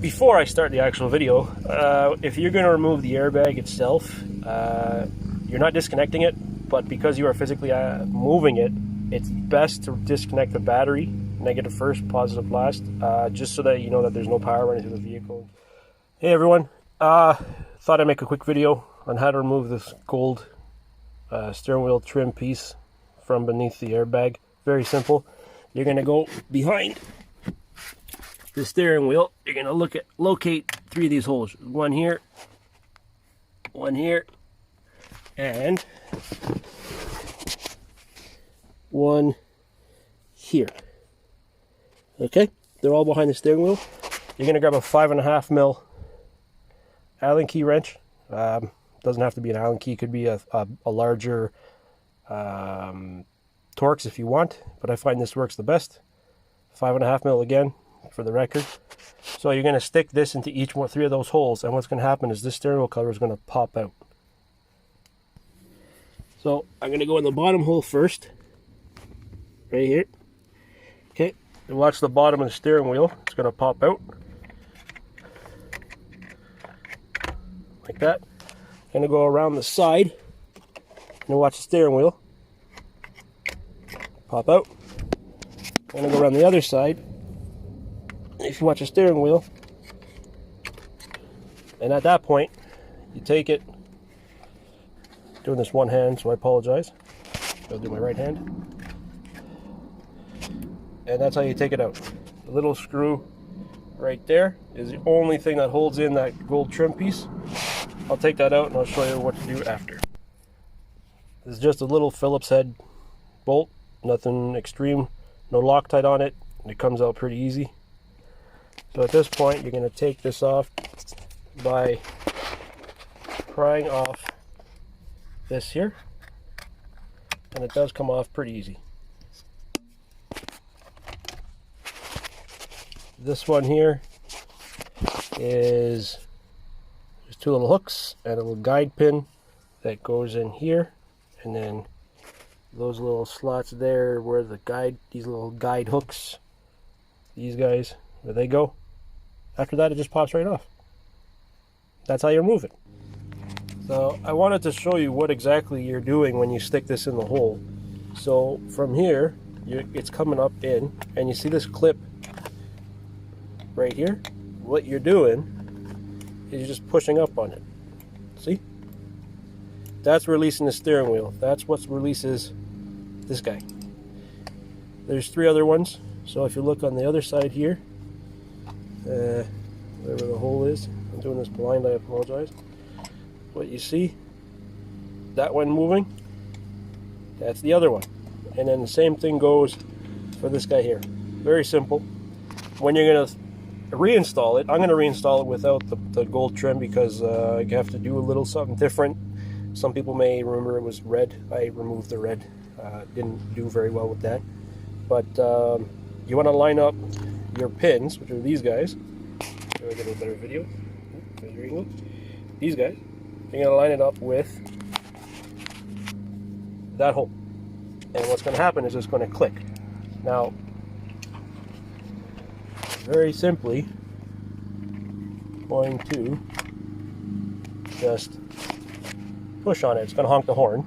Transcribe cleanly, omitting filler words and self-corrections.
before I start the actual video, if you're going to remove the airbag itself, you're not disconnecting it, but because you are physically moving it, it's best to disconnect the battery, negative first, positive last, just so that you know that there's no power running through the vehicle. Hey everyone, thought I'd make a quick video on how to remove this gold steering wheel trim piece from beneath the airbag. Very simple. You're going to go behind the steering wheel. You're going to locate 3 of these holes. One here, and one here. Okay, they're all behind the steering wheel. You're going to grab a 5.5 mil Allen key wrench. Doesn't have to be an Allen key, could be a larger Torx if you want, but I find this works the best. 5.5 mil again, for the record. So you're going to stick this into each 3 of those holes, and what's going to happen is this steering wheel cover is going to pop out. So I'm going to go in the bottom hole first, right here. Okay, and watch the bottom of the steering wheel. It's going to pop out like that. I'm going to go around the side and watch the steering wheel pop out. I'm going to go around the other side. If you watch the steering wheel, and at that point you take it, doing this one hand, so I apologize, I'll do my right hand, and that's how you take it out. The little screw right there is the only thing that holds in that gold trim piece. I'll take that out and I'll show you what to do after. This is just a little Phillips head bolt, nothing extreme, no Loctite on it, and it comes out pretty easy. So at this point, you're going to take this off by prying off this here, and it does come off pretty easy. This one here is there's 2 little hooks and a little guide pin that goes in here, and then those little slots there where these little guide hooks, these guys, where they go. After that, it just pops right off. That's how you remove it. So I wanted to show you what exactly you're doing when you stick this in the hole. So from here, it's coming up in, and you see this clip right here? What you're doing is you're just pushing up on it. See? That's releasing the steering wheel. That's what releases this guy. There's 3 other ones. So if you look on the other side here, wherever the hole is, I'm doing this blind, I apologize. What you see, that one moving, that's the other one. And then the same thing goes for this guy here. Very simple. When you're going to reinstall it, I'm going to reinstall it without the gold trim because I have to do a little something different. Some people may remember it was red. I removed the red. Didn't do very well with that. But you want to line up your pins, which are these guys. So I get a better video. These guys. You're going to line it up with that hole. And what's going to happen is it's going to click. Now, very simply, going to just push on it. It's going to honk the horn.